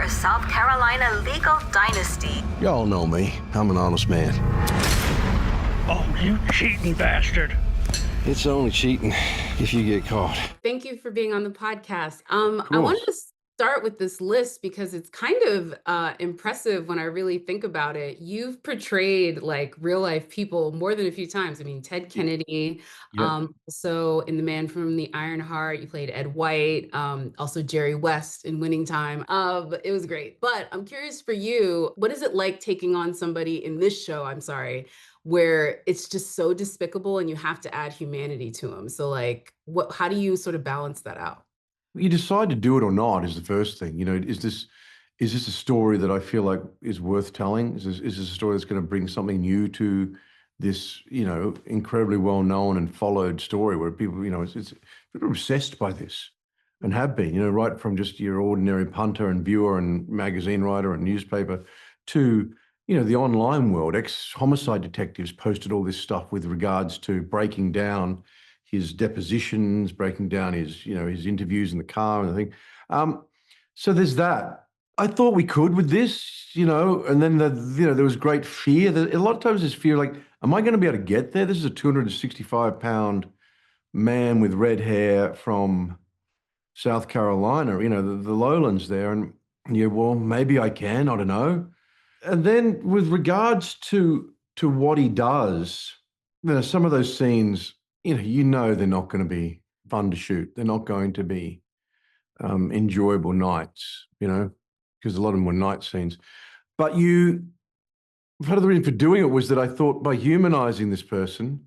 a South Carolina legal dynasty. Y'all know me. I'm an honest man. Oh, you cheating bastard. It's only cheating if you get caught. Thank you for being on the podcast. I wanted to start with this list because it's kind of impressive when I really think about it. You've portrayed like real life people more than a few times. I mean, Ted Kennedy, Yep. so in The Man from the Iron Heart, you played Ed White, also Jerry West in Winning Time. It was great. But I'm curious for you, what is it like taking on somebody in this show, I'm sorry, where it's just so despicable and you have to add humanity to them? So like, how do you sort of balance that out? You decide to do it or not is the first thing. You know, is this a story that I feel like is worth telling? Is this a story that's going to bring something new to this, you know, incredibly well-known and followed story where people, you know, it's people are obsessed by this and have been, you know, right from just your ordinary punter and viewer and magazine writer and newspaper to, you know, the online world. Ex-homicide detectives posted all this stuff with regards to breaking down his depositions, breaking down his, you know, his interviews in the car and the thing. So there's that. I thought we could with this, you know, and then you know, there was great fear. A lot of times there's fear like, am I going to be able to get there? This is a 265-pound man with red hair from South Carolina, you know, the lowlands there. And yeah, well, maybe I can, I don't know. And then with regards to what he does, you know, some of those scenes, you know they're not going to be fun to shoot. They're not going to be enjoyable nights, you know, because a lot of them were night scenes. But part of the reason for doing it was that I thought by humanizing this person,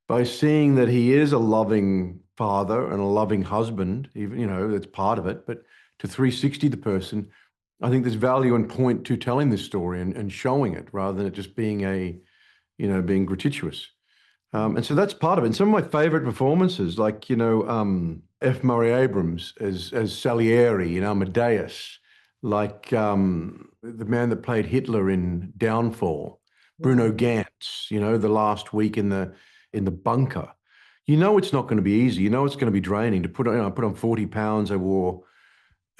by seeing that he is a loving father and a loving husband, even, you know, that's part of it, but to 360 the person, I think there's value and point to telling this story and showing it rather than it just being being gratuitous. And so that's part of it. And some of my favorite performances, like, you know, F. Murray Abrams as Salieri in Amadeus, like the man that played Hitler in Downfall, Bruno Gantz, you know, the last week in the bunker. You know it's not going to be easy. You know it's going to be draining. I put on 40 pounds. I wore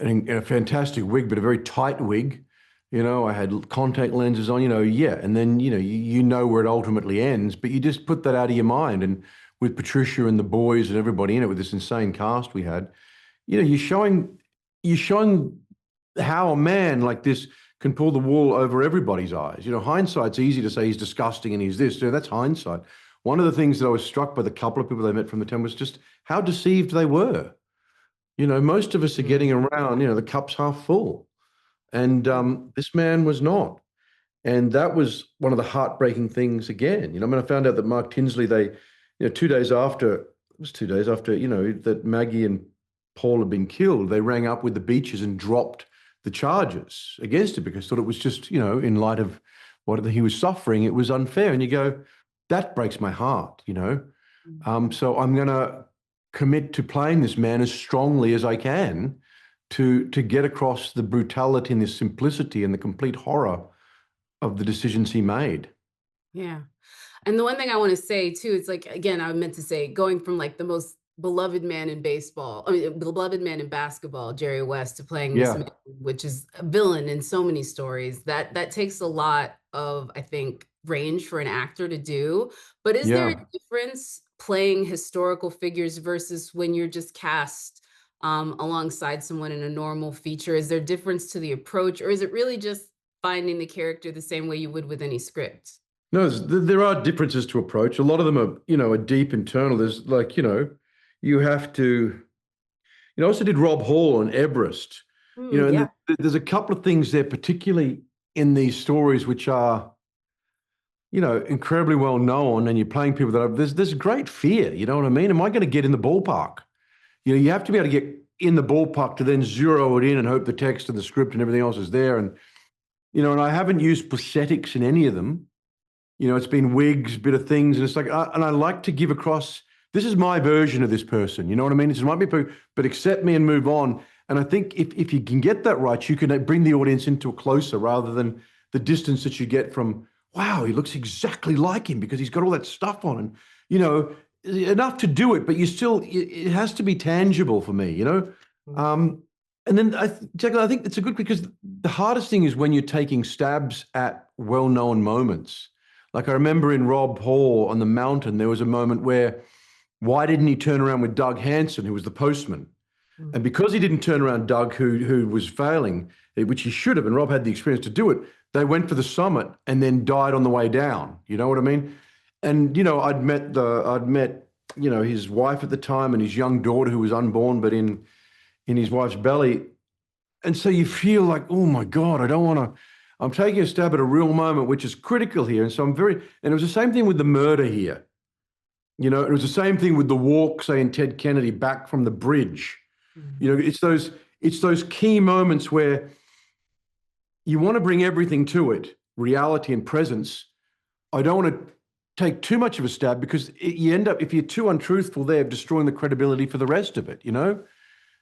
a fantastic wig, but a very tight wig. You know, I had contact lenses on, you know, yeah. And then, you know where it ultimately ends, but you just put that out of your mind. And with Patricia and the boys and everybody in it, with this insane cast we had, you know, you're showing how a man like this can pull the wool over everybody's eyes. You know, hindsight's easy to say he's disgusting and he's this, that's hindsight. One of the things that I was struck by the couple of people they met from the town was just how deceived they were. You know, most of us are getting around, you know, the cup's half full. And this man was not. And that was one of the heartbreaking things again. You know, I mean, I found out that Mark Tinsley, 2 days after, you know, that Maggie and Paul had been killed, they rang up with the Beaches and dropped the charges against him because thought it was just, you know, in light of what he was suffering, it was unfair. And you go, that breaks my heart, you know. So I'm going to commit to playing this man as strongly as I can to get across the brutality and the simplicity and the complete horror of the decisions he made. Yeah. And the one thing I want to say too, it's like, again, I meant to say, going from like the most beloved man in baseball, beloved man in basketball, Jerry West, to playing this man, which is a villain in so many stories, that takes a lot of, I think, range for an actor to do. But is there a difference playing historical figures versus when you're just cast alongside someone in a normal feature? Is there a difference to the approach, or is it really just finding the character the same way you would with any script? No, there are differences to approach. A lot of them are, you know, are deep internal. There's like, you know, you have to, you know, I also did Rob Hall on Everest, you know, and there's a couple of things there, particularly in these stories, which are, you know, incredibly well known, and you're playing people that there's great fear, you know what I mean? Am I going to get in the ballpark? You know, you have to be able to get in the ballpark to then zero it in and hope the text and the script and everything else is there. And, you know, and I haven't used prosthetics in any of them. You know, it's been wigs, bit of things. And it's like, and I like to give across, this is my version of this person. You know what I mean? It might be, but accept me and move on. And I think if you can get that right, you can bring the audience into a closer rather than the distance that you get from, wow, he looks exactly like him because he's got all that stuff on. And, you know, enough to do it, but it has to be tangible for me, you know? And And then, Jacqueline, I think it's a good, because the hardest thing is when you're taking stabs at well-known moments. Like I remember in Rob Hall on the mountain, there was a moment where, why didn't he turn around with Doug Hanson, who was the postman? Mm. And because he didn't turn around Doug, who was failing, which he should have, and Rob had the experience to do it, they went for the summit and then died on the way down. You know what I mean? And, you know, I'd met, you know, his wife at the time and his young daughter who was unborn, but in his wife's belly. And so you feel like, oh my God, I don't want to, I'm taking a stab at a real moment, which is critical here. And so and it was the same thing with the murder here. You know, it was the same thing with the walk, say, in Ted Kennedy back from the bridge. Mm. You know, it's those key moments where you want to bring everything to it, reality and presence. I don't want to take too much of a stab, because you end up, if you're too untruthful there, destroying the credibility for the rest of it, you know?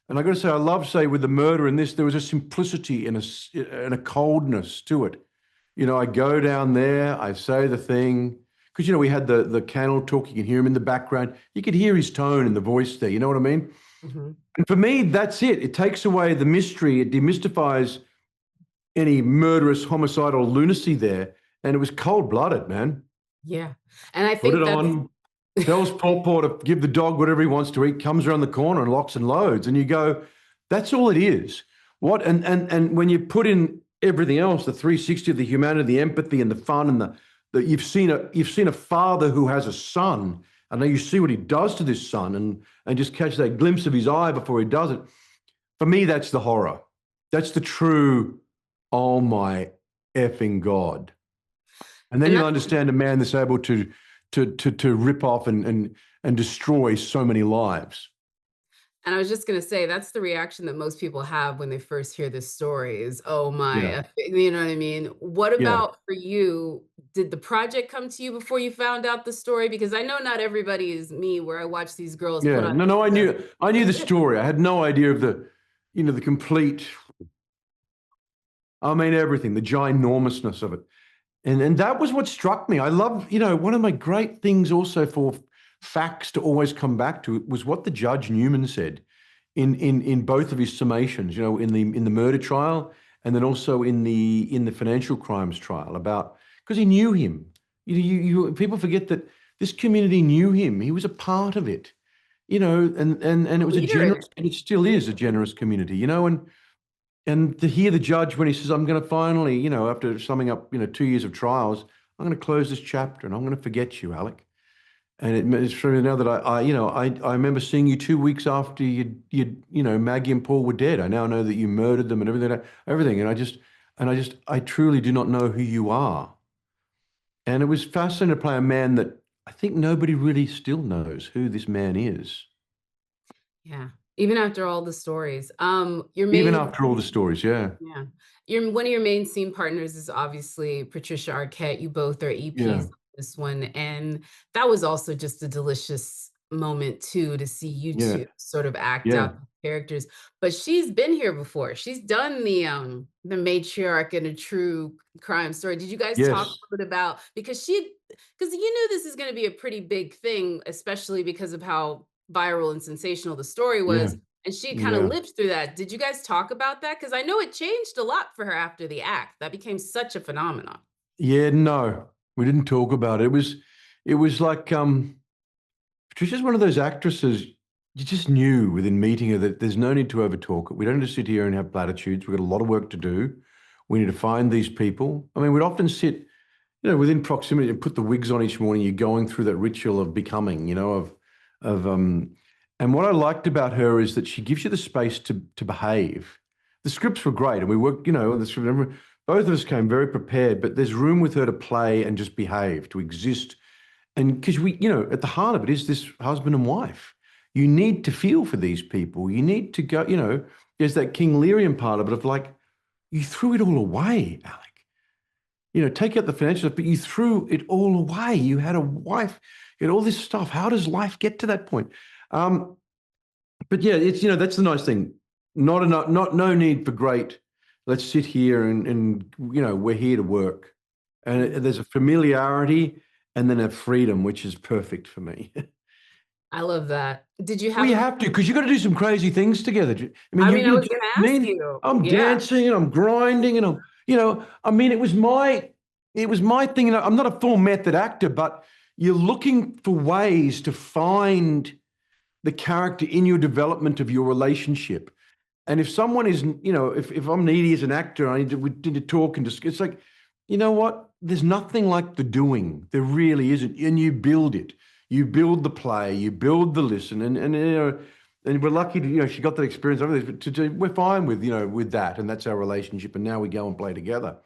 And I got to say, I love, say, with the murder in this, there was a simplicity and a coldness to it. You know, I go down there, I say the thing, because, you know, we had the candle talk, you can hear him in the background. You could hear his tone and the voice there, you know what I mean? Mm-hmm. And for me, that's it. It takes away the mystery. It demystifies any murderous, homicidal lunacy there. And it was cold-blooded, man. Yeah. And I Put think it that's on, tells Paw Paw to give the dog whatever he wants to eat, comes around the corner and locks and loads. And you go, that's all it is. What and when you put in everything else, the 360 of the humanity, the empathy and the fun, and the you've seen a father who has a son, and then you see what he does to this son, and just catch that glimpse of his eye before he does it. For me, that's the horror. That's the true, oh my effing God. And then you'll understand a man that's able to rip off and destroy so many lives. And I was just going to say, that's the reaction that most people have when they first hear this story is, oh Yeah. my, you know what I mean? What Yeah. about for you? Did the project come to you before you found out the story? Because I know not everybody is me, where I watch these girls put Yeah. on. No, I knew the story. I had no idea of the complete, I mean, everything, the ginormousness of it. And that was what struck me. I love, one of my great things also for facts to always come back to was what the Judge Newman said in both of his summations, in the murder trial, and then also in the financial crimes trial, about, because he knew him. People forget that this community knew him. He was a part of it, and it was a generous, and it still is a generous community, and to hear the judge when he says, I'm going to finally, after summing up, 2 years of trials, I'm going to close this chapter and I'm going to forget you, Alec. And it's true to know that I remember seeing you 2 weeks after Maggie and Paul were dead. I now know that you murdered them and everything. And I truly do not know who you are. And it was fascinating to play a man that I think nobody really still knows who this man is. Yeah. Even after all the stories. Even after all the stories, yeah. Yeah. One of your main scene partners is obviously Patricia Arquette. You both are EPs on this one. And that was also just a delicious moment too, to see you two sort of act out the characters. But she's been here before. She's done the matriarch in a true crime story. Did you guys talk a little bit about, because you knew this is going to be a pretty big thing, especially because of how viral and sensational the story was, and she kind of lived through that. Did you guys talk about that? Because I know it changed a lot for her after the act. That became such a phenomenon. Yeah, no, we didn't talk about it. It was like Patricia's one of those actresses, you just knew within meeting her that there's no need to over talk it. We don't just sit here and have platitudes. We've got a lot of work to do. We need to find these people. I mean, we'd often sit, within proximity and put the wigs on each morning. You're going through that ritual of becoming, and what I liked about her is that she gives you the space to behave. The scripts were great, and we worked, the script, both of us came very prepared, but there's room with her to play and just behave, to exist. And because at the heart of it is this husband and wife. You need to feel for these people. You need to go, there's that King Learian part of it of like, you threw it all away, Alec. Take out the financial stuff, but you threw it all away. You had a wife, you had all this stuff. How does life get to that point? But yeah, it's, that's the nice thing. No need for great, let's sit here and we're here to work. And there's a familiarity and then a freedom, which is perfect for me. I love that. Did you Well, have you a have to, because you got to do some crazy things together. I mean, I you, mean, I you, was gonna I ask mean, you. I'm Yeah. dancing and I'm grinding and I mean, it was my thing. I'm not a full method actor, but you're looking for ways to find the character in your development of your relationship. And if someone is, if I'm needy as an actor, we need to talk and discuss. It's like, you know what? There's nothing like the doing. There really isn't. And you build it. You build the play. You build the listen. And we're lucky to, she got that experience over this. But we're fine with, with that. And that's our relationship. And now we go and play together.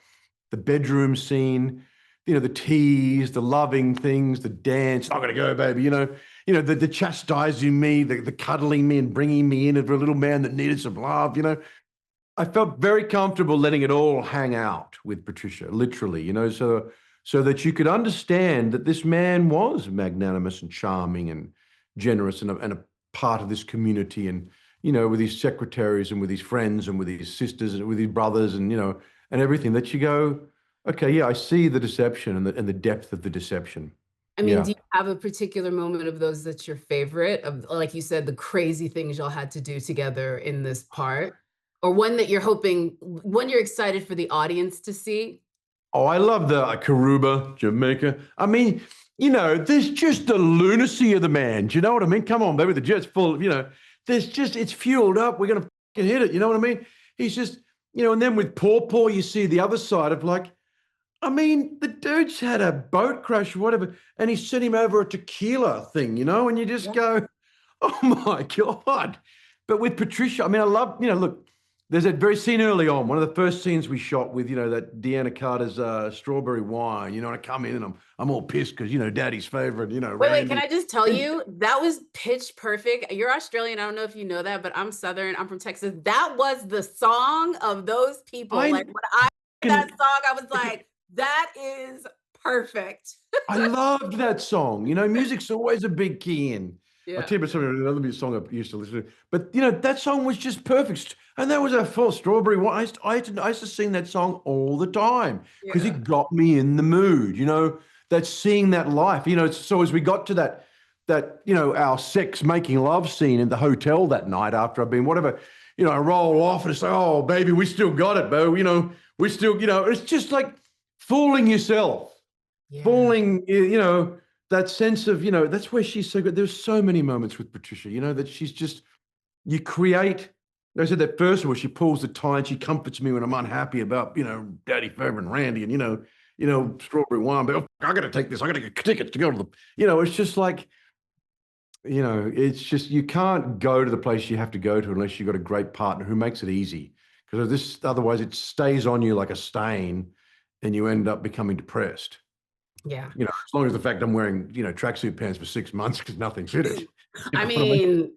The bedroom scene, the tease, the loving things, the dance. I'm gonna go, baby. The chastising me, the cuddling me and bringing me in for a little man that needed some love. I felt very comfortable letting it all hang out with Patricia, literally. So that you could understand that this man was magnanimous and charming and generous and a part of this community, and with his secretaries and with his friends and with his sisters and with his brothers and and everything, that you go, okay, yeah, I see the deception and the depth of the deception. I mean, Yeah. do you have a particular moment of those that's your favorite, of, like you said, the crazy things y'all had to do together in this part? Or one that you're hoping, one you're excited for the audience to see? Oh, I love the Karuba, Jamaica. I mean, there's just the lunacy of the man. Do you know what I mean? Come on, baby. The jet's full of, it's fueled up. We're going to hit it. You know what I mean? He's just, and then with Paw, you see the other side of like, I mean, the dude's had a boat crash or whatever, and he sent him over a tequila thing, and you just go, oh my God. But with Patricia, I mean, I love, look, there's that very scene early on, one of the first scenes we shot with, that Deanna Carter's strawberry wine, and I come in and I'm all pissed because, daddy's favorite, Wait, can Randy. I just tell you, that was pitch perfect. You're Australian, I don't know if you know that, but I'm Southern, I'm from Texas. That was the song of those people. Like when I heard that song, I was like, that is perfect. I loved that song. Music's always a big key in. Yeah. I'll tell you about another song I used to listen to. But, that song was just perfect. And that was a full strawberry wine. I used to sing that song all the time because it got me in the mood, that seeing that life, so as we got to that, our sex making love scene in the hotel that night after I've been, whatever, I roll off and it's like, oh, baby, we still got it, Bo. We still, it's just like fooling yourself. Yeah. Fooling, that sense of, that's where she's so good. There's so many moments with Patricia, that she's just, you create. I said that first where she pulls the tie and she comforts me when I'm unhappy about, Daddy favorite and Randy and, strawberry wine, but I got to take this. I got to get tickets to go to the, it's just like, it's just, you can't go to the place you have to go to unless you've got a great partner who makes it easy, because otherwise it stays on you like a stain and you end up becoming depressed. Yeah. As long as the fact I'm wearing, tracksuit pants for 6 months because nothing fitted. I mean,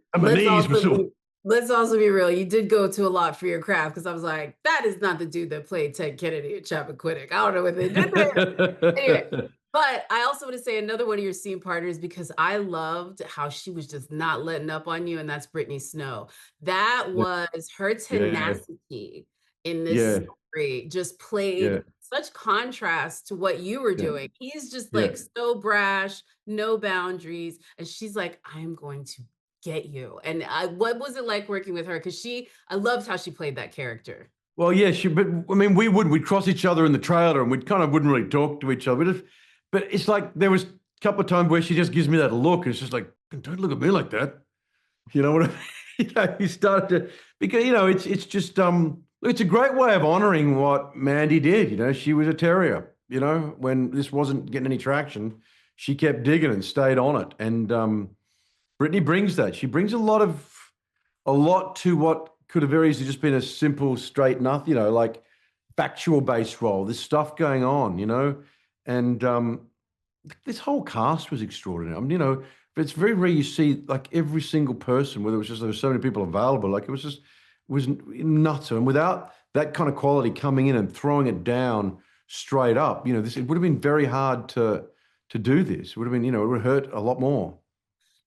let's also be real. You did go to a lot for your craft, because I was like, that is not the dude that played Ted Kennedy at Chappaquiddick. I don't know what they did there. Anyway, but I also want to say another one of your scene partners, because I loved how she was just not letting up on you, and that's Brittany Snow. That was her tenacity in this story, just played such contrast to what you were doing. He's just like so brash, no boundaries, and she's like, I am going to get you. And what was it like working with her? Because I loved how she played that character. Well, yeah, but I mean, we'd cross each other in the trailer and we'd kind of wouldn't really talk to each other. But it's like there was a couple of times where she just gives me that look and it's just like, don't look at me like that. You know what I mean? You start to, because, it's just, it's a great way of honoring what Mandy did. She was a terrier, when this wasn't getting any traction, she kept digging and stayed on it. And Brittany brings that. She brings a lot to what could have very easily just been a simple, straight nothing, like factual based role. There's stuff going on, and this whole cast was extraordinary. I mean, but it's very rare you see like every single person, whether it was just there were so many people available, like it was nuts. And without that kind of quality coming in and throwing it down straight up, it would have been very hard to do this. It would have been, it would hurt a lot more.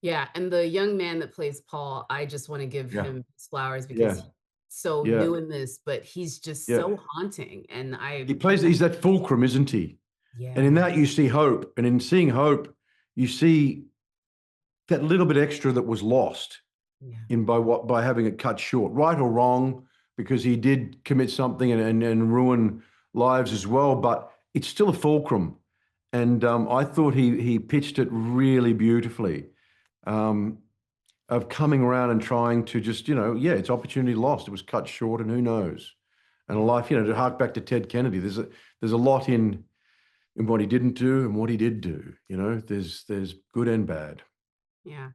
Yeah, and the young man that plays Paul, I just want to give him his flowers, because he's so new in this, but he's just so haunting. And he's that fulcrum, isn't he? Yeah. And in that you see hope. And in seeing hope, you see that little bit extra that was lost by having it cut short, right or wrong, because he did commit something and ruin lives as well, but it's still a fulcrum. And I thought he pitched it really beautifully, of coming around and trying to just, it's opportunity lost. It was cut short, and who knows? And a life, to hark back to Ted Kennedy, there's a lot in what he didn't do and what he did do. There's good and bad. Yeah.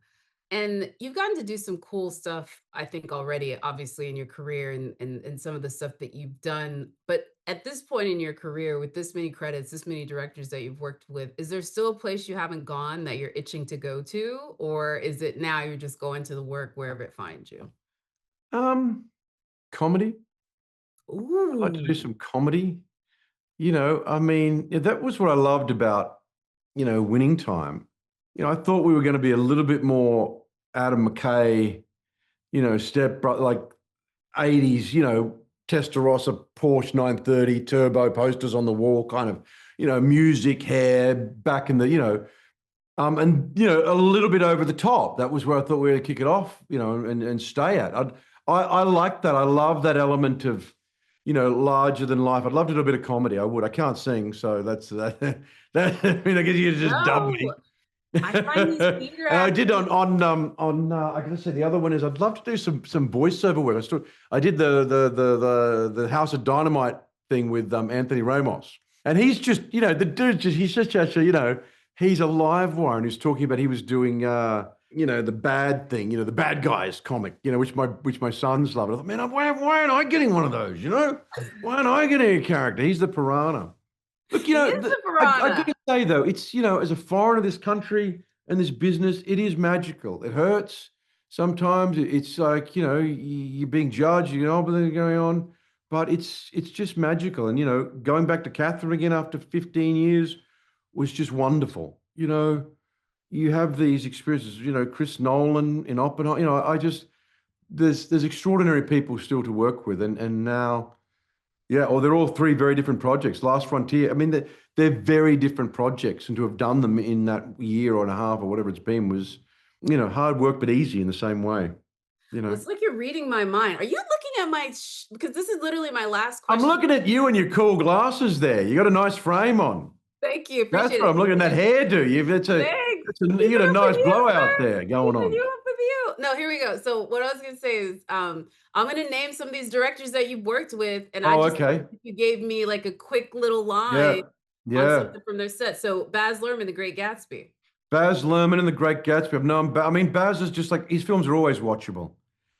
And you've gotten to do some cool stuff, I think, already, obviously, in your career and some of the stuff that you've done. But at this point in your career, with this many credits, this many directors that you've worked with, is there still a place you haven't gone that you're itching to go to? Or is it now you're just going to the work wherever it finds you? Comedy. I'd like to do Ooh. some comedy. That was what I loved about, Winning Time. I thought we were going to be a little bit more Adam McKay, like 80s, Testarossa, Porsche 930, turbo posters on the wall, kind of, music, hair, back in the, and, a little bit over the top. That was where I thought we were going to kick it off, and stay at. I like that. I love that element of, larger than life. I'd love to do a bit of comedy. I would. I can't sing, so that's that. I guess you just dub me. I find these theater And I did actors- I gotta say, the other one is I'd love to do some voiceover work. I did the House of Dynamite thing with Anthony Ramos, and he's just the dude he's just he's a live wire, and he's talking about he was doing the bad thing, the bad guys comic, which my sons love. And I thought, man, why aren't I getting one of those? Why aren't I getting a character? He's the piranha. Look, He is the piranha. I got to say though, it's as a foreigner, this country and this business, it is magical. It hurts sometimes. It's like you're being judged, everything going on, but it's just magical. And going back to Kathryn again after 15 years was just wonderful. You have these experiences. Chris Nolan in Oppenheimer. There's extraordinary people still to work with, and now. Yeah, or they're all three very different projects. Last Frontier, they're very different projects, and to have done them in that year and a half or whatever it's been was, hard work, but easy in the same way. Well, it's like you're reading my mind. Are you looking at my, because this is literally my last question. I'm looking at you and your cool glasses there. You got a nice frame on. Thank you. That's what I'm looking at. That hairdo. You got a nice blowout there going on. No, here we go. So what I was going to say is, I'm going to name some of these directors that you've worked with, and you gave me like a quick little line on something from their set. So Baz Luhrmann, The Great Gatsby. Baz Luhrmann and The Great Gatsby. I've known. Baz is just like, his films are always watchable.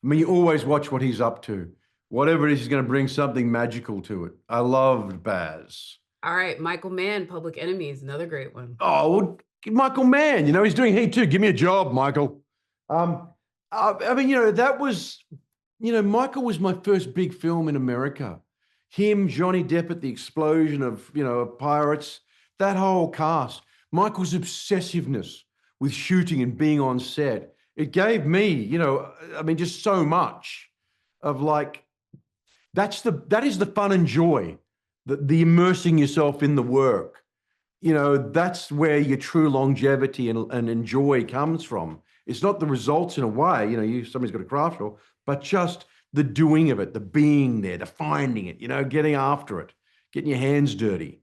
You always watch what he's up to. Whatever it is, he's going to bring something magical to it. I loved Baz. All right, Michael Mann, Public Enemy is another great one. Oh, well, Michael Mann, he's doing Heat too. Give me a job, Michael. That was, Michael was my first big film in America. Him, Johnny Depp at the explosion of, pirates, that whole cast. Michael's obsessiveness with shooting and being on set. It gave me, just so much of like, that is the fun and joy, the immersing yourself in the work. That's where your true longevity and joy comes from. It's not the results in a way, somebody's got a craft show, but just the doing of it, the being there, the finding it, getting after it, getting your hands dirty.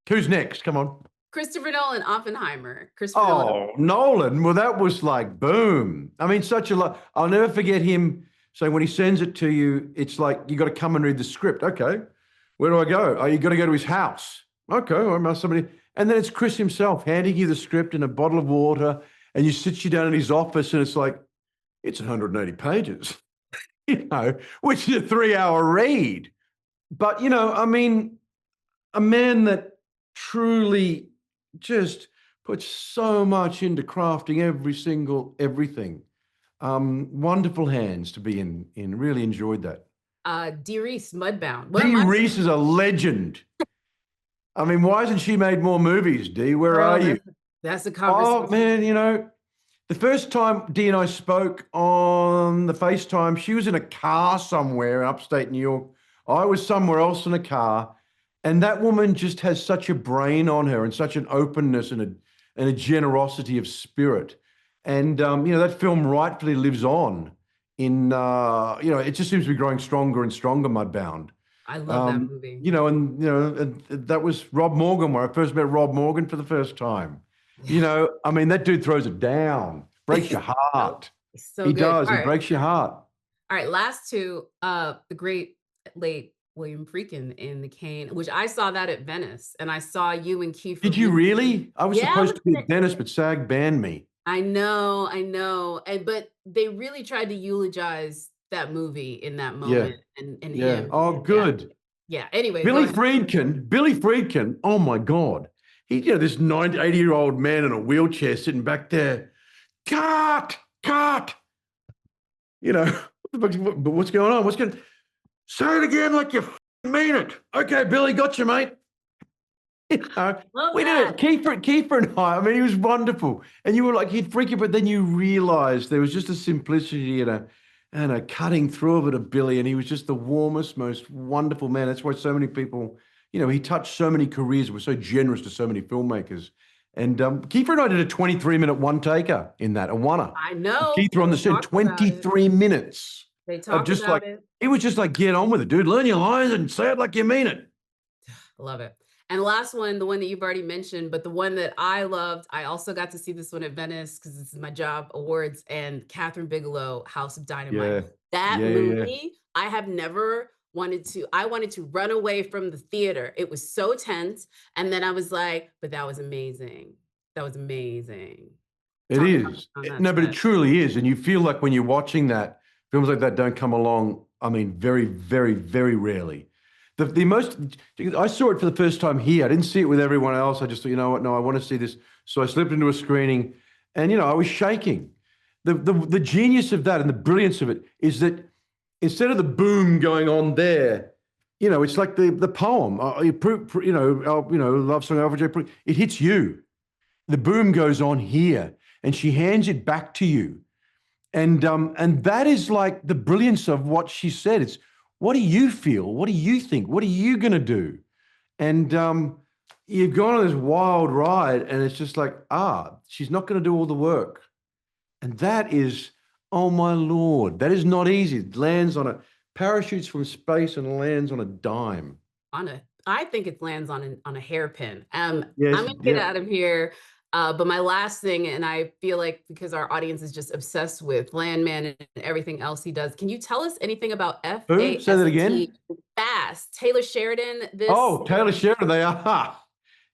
Who's next? Come on. Christopher Nolan, Oppenheimer. Nolan. Well, that was like, boom. Such a lot. I'll never forget him saying when he sends it to you, it's like, you got to come and read the script. Okay. Where do I go? Oh, you got to go to his house. Okay. Or somebody. And then it's Chris himself handing you the script and a bottle of water. And you sit you down in his office and it's like, it's 180 pages, which is a 3-hour read. But, a man that truly just puts so much into crafting everything. Wonderful hands to be in. Really enjoyed that. Dee Rees, Mudbound. Dee Rees is a legend. Why hasn't she made more movies, Dee? Where are you? That's a conversation. Oh, man, the first time Dee and I spoke on the FaceTime, she was in a car somewhere in upstate New York. I was somewhere else in a car. And that woman just has such a brain on her and such an openness and a generosity of spirit. And, that film rightfully lives on in, it just seems to be growing stronger and stronger, Mudbound. I love that movie. And that was Rob Morgan, where I first met Rob Morgan for the first time. That dude throws it down, breaks your heart. So He good. does. All He right. breaks your heart. All right, last two, the great late William Friedkin in The Cane, which I saw that at Venice, and I saw you and Kiefer. Did you really? I was Yeah, supposed to be at Venice, but SAG banned me. I know. But they really tried to eulogize that movie in that moment and him. Oh, good. Yeah. Anyway, Billy Friedkin. Oh my God. This 80-year-old man in a wheelchair sitting back there. Cut. But what's going on? Say it again like you mean it. Okay, Billy, got you, mate. We did it. Kiefer and I, he was wonderful. And you were like, he'd freak you, but then you realized there was just a simplicity and a cutting through of it of Billy. And he was just the warmest, most wonderful man. That's why so many people, he touched so many careers, was so generous to so many filmmakers. And Kiefer and I did a 23-minute one-taker in that, a one-er. I know. Kiefer on the set, 23 minutes. They talked just about like, it. It was just like, get on with it, dude. Learn your lines and say it like you mean it. Love it. And last one, the one that you've already mentioned, but the one that I loved, I also got to see this one at Venice because this is my job, awards, and Kathryn Bigelow, House of Dynamite. That movie, I have never wanted to run away from the theater. It was so tense. And then I was like, but that was amazing. That was amazing. It is. No, but it truly is. And you feel like when you're watching that, films like that don't come along, very, very, very rarely. I saw it for the first time here. I didn't see it with everyone else. I just thought, you know what? No, I want to see this. So I slipped into a screening and, I was shaking. The genius of that and the brilliance of it is that instead of the boom going on there, it's like the poem, Love Song, Alfred J. It hits you. The boom goes on here and she hands it back to you. And that is like the brilliance of what she said. It's, what do you feel? What do you think? What are you going to do? And you've gone on this wild ride and it's just like, she's not going to do all the work. And that is, oh my Lord, that is not easy. It lands on parachutes from space and lands on a dime. I think it lands on a hairpin. I'm going to get out of here. But my last thing, and I feel like because our audience is just obsessed with Landman and everything else he does, can you tell us anything about F-A-S-T? Say that again. Fast. Taylor Sheridan. Taylor Sheridan. They are.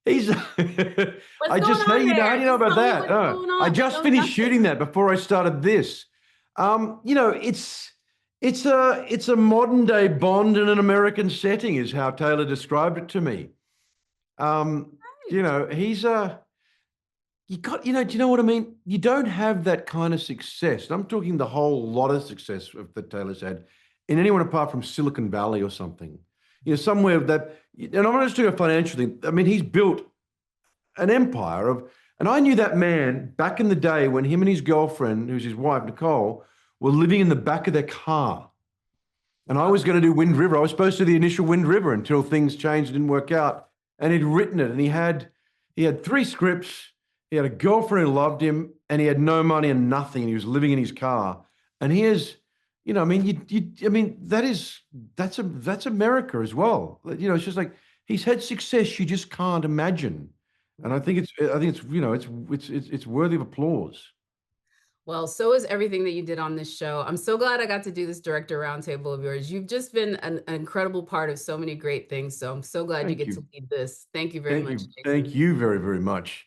He's. How do you know about that? I just finished shooting that before I started this. It's a modern day Bond in an American setting, is how Taylor described it to me. He's do you know what I mean? You don't have that kind of success. And I'm talking the whole lot of success that Taylor's had in anyone apart from Silicon Valley or something. Somewhere that, and I'm not just doing a financial thing. He's built an empire and I knew that man back in the day when him and his girlfriend, who's his wife, Nicole, were living in the back of their car. And I was going to do Wind River. I was supposed to do the initial Wind River until things changed, didn't work out. And he'd written it and he had 3 scripts. He had a girlfriend who loved him and he had no money and nothing. And he was living in his car. And here's, that's America as well. It's just like, he's had success you just can't imagine. And I think it's worthy of applause. Well, so is everything that you did on this show. I'm so glad I got to do this director roundtable of yours. You've just been an incredible part of so many great things. So I'm so glad you get to lead this. Thank you very much, Jason. Thank you very, very much.